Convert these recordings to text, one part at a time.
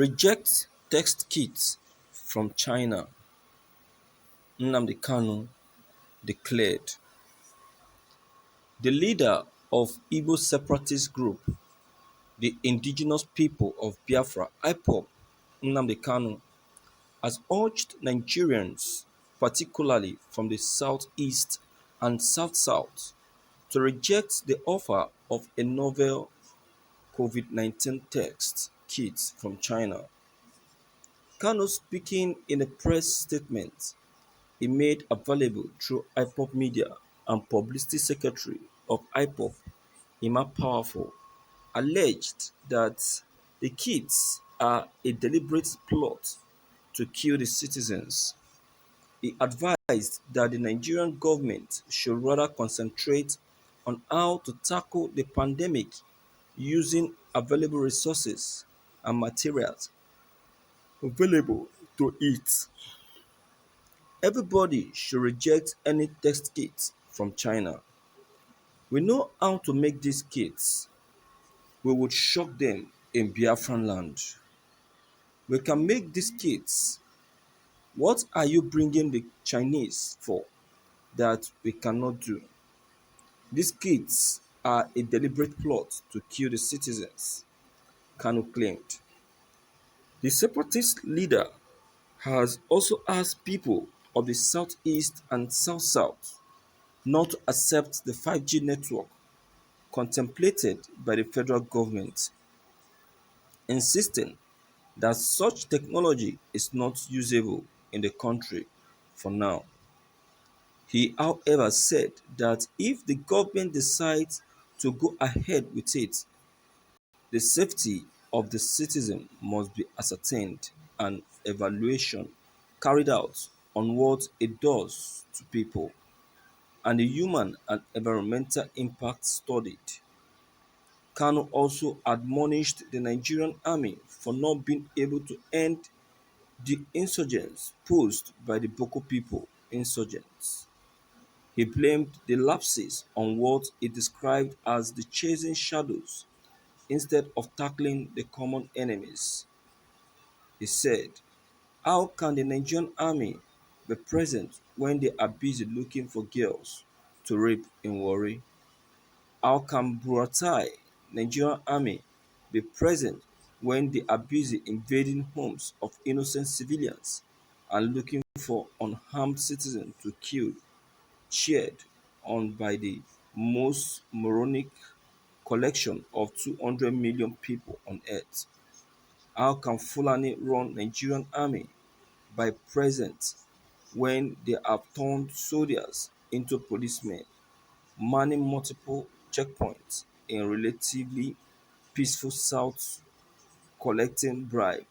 Reject test kits from China, Nnamdi Kanu declared. The leader of Igbo separatist group, the Indigenous People of Biafra (IPOB), Nnamdi Kanu, has urged Nigerians, particularly from the southeast and south-south, to reject the offer of a novel COVID-19 test kit from China. Kanu, speaking in a press statement he made available through IPOB Media and Publicity Secretary of IPOB, Emma Powerful, alleged that the kits are a deliberate plot to kill the citizens. He advised that the Nigerian government should rather concentrate on how to tackle the pandemic using available resources and materials available to it. Everybody should reject any test kits from China. We know how to make these kits. We would shock them in Biafran land. We can make these kits. What are you bringing the Chinese for that we cannot do? These kits are a deliberate plot to kill the citizens, Kanu claimed. The separatist leader has also asked people of the southeast and south-south not to accept the 5G network contemplated by the federal government, insisting that such technology is not usable in the country for now. He however said that if the government decides to go ahead with it, the safety of the citizen must be ascertained and evaluation carried out on what it does to people, and the human and environmental impact studied. Kanu also admonished the Nigerian army for not being able to end the insurgents posed by the Boko people insurgents. He blamed the lapses on what he described as the chasing shadows instead of tackling the common enemies. He said, "How can the Nigerian army be present when they are busy looking for girls to rape in Warri? How can Buratai Nigerian army be present when they are busy invading homes of innocent civilians and looking for unarmed citizens to kill, cheered on by the most moronic collection of 200 million people on earth? How can Fulani run Nigerian army by present when they have turned soldiers into policemen, manning multiple checkpoints in relatively peaceful south, collecting bribe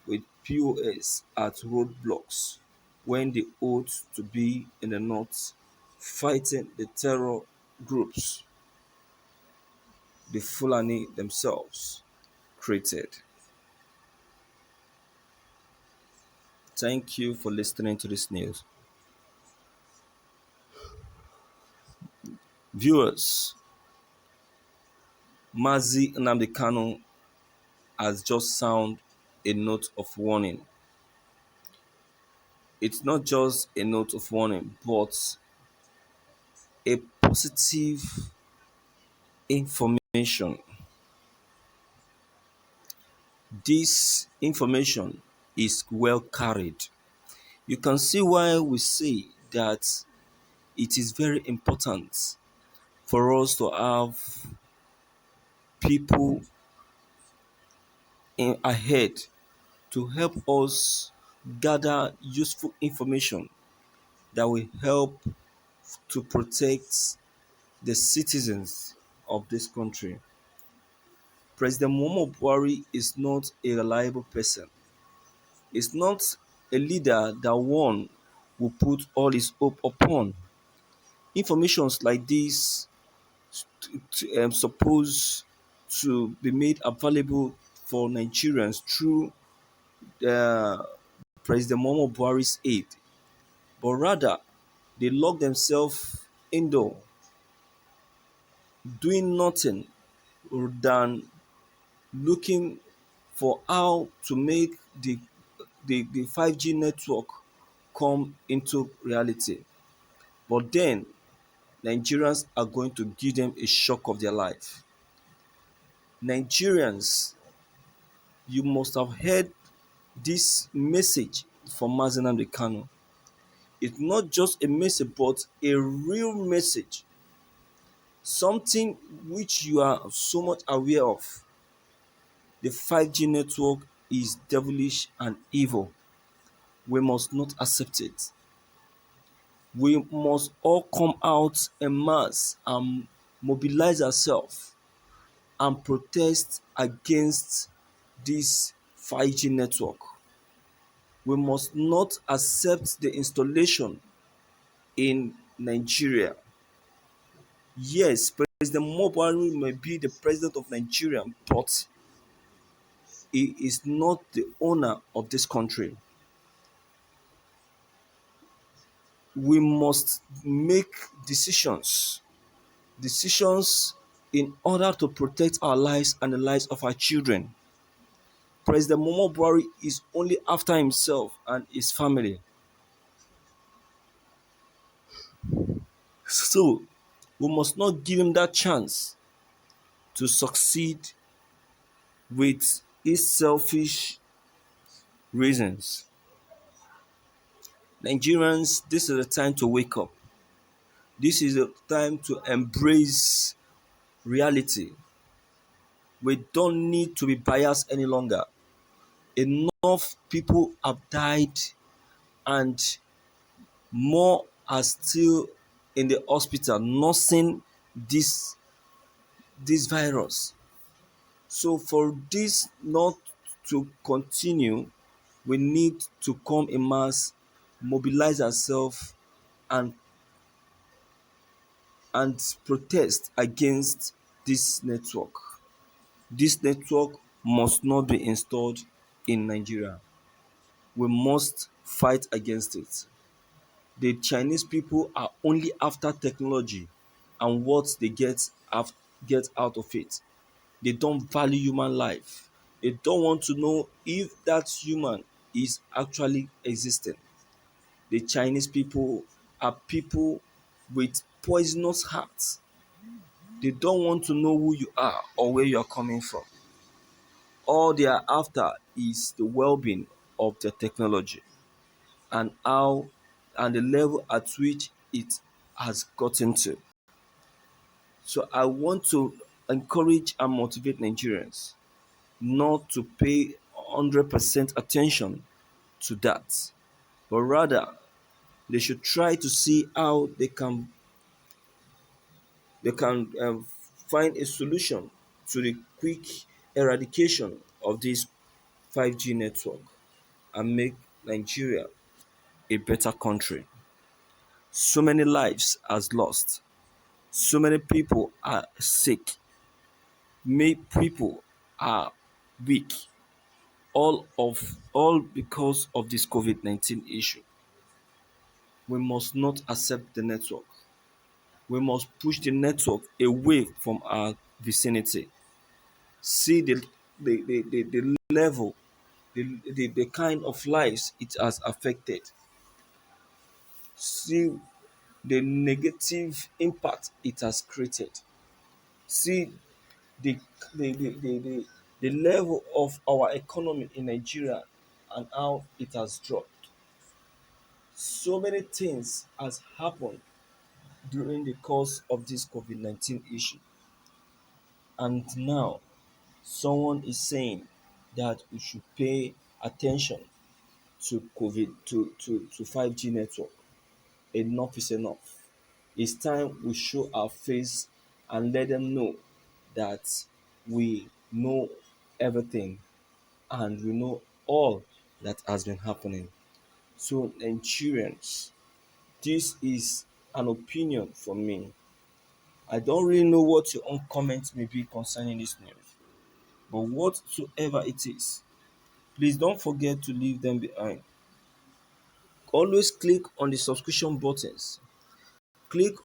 with POS at roadblocks when they ought to be in the north fighting the terror groups the Fulani themselves created?" Thank you for listening to this news. Viewers, Mazi Nnamdi Kanu has just sound a note of warning. It's not just a note of warning, but a positive information. This information is well carried. You can see why we say that it is very important for us to have people in ahead to help us gather useful information that will help to protect the citizens of this country. President Muhammadu Buhari is not a reliable person. He's not a leader that one will put all his hope upon. Informations like this supposed to be made available for Nigerians through President Muhammadu Buhari's aid, but rather they lock themselves indoor, doing nothing than looking for how to make the 5G network come into reality. But then Nigerians are going to give them a shock of their life. Nigerians, you must have heard this message from Nnamdi Kanu. It's not just a message, but a real message, something which you are so much aware of. The 5G network is devilish and evil. We must not accept it. We must all come out en masse and mobilize ourselves and protest against this 5G network. We must not accept the installation in Nigeria. Yes, President Buhari may be the president of Nigeria, but he is not the owner of this country. We must make decisions, decisions in order to protect our lives and the lives of our children. President Buhari is only after himself and his family. So we must not give him that chance to succeed with his selfish reasons. Nigerians, this is the time to wake up. This is the time to embrace reality. We don't need to be biased any longer. Enough people have died and more are still in the hospital nursing this virus. So for this not to continue, we need to come en masse, mobilize ourselves and protest against this network. This network must not be installed in Nigeria. We must fight against it. The Chinese people are only after technology and what they get out of it. They don't value human life. They don't want to know if that human is actually existing. The Chinese people are people with poisonous hearts. They don't want to know who you are or where you are coming from. All they are after is the well-being of the technology and how and the level at which it has gotten to. So I want to encourage and motivate Nigerians not to pay 100% attention to that, but rather they should try to see how they can find a solution to the quick eradication of this 5G network and make Nigeria a better country. So many lives has lost. So many people are sick. Many people are weak. All because of this COVID-19 issue. We must not accept the network. We must push the network away from our vicinity. See the level, the kind of lives it has affected. See the negative impact it has created. See the the level of our economy in Nigeria and how it has dropped. So many things has happened during the course of this COVID-19 issue. And now someone is saying that we should pay attention to COVID to 5G network. Enough is enough. It's time we show our face and let them know that we know everything and we know all that has been happening. So Nigerians, this is an opinion from me. I don't really know what your own comments may be concerning this news, but whatsoever it is, please don't forget to leave them behind. Always click on the subscription buttons. Click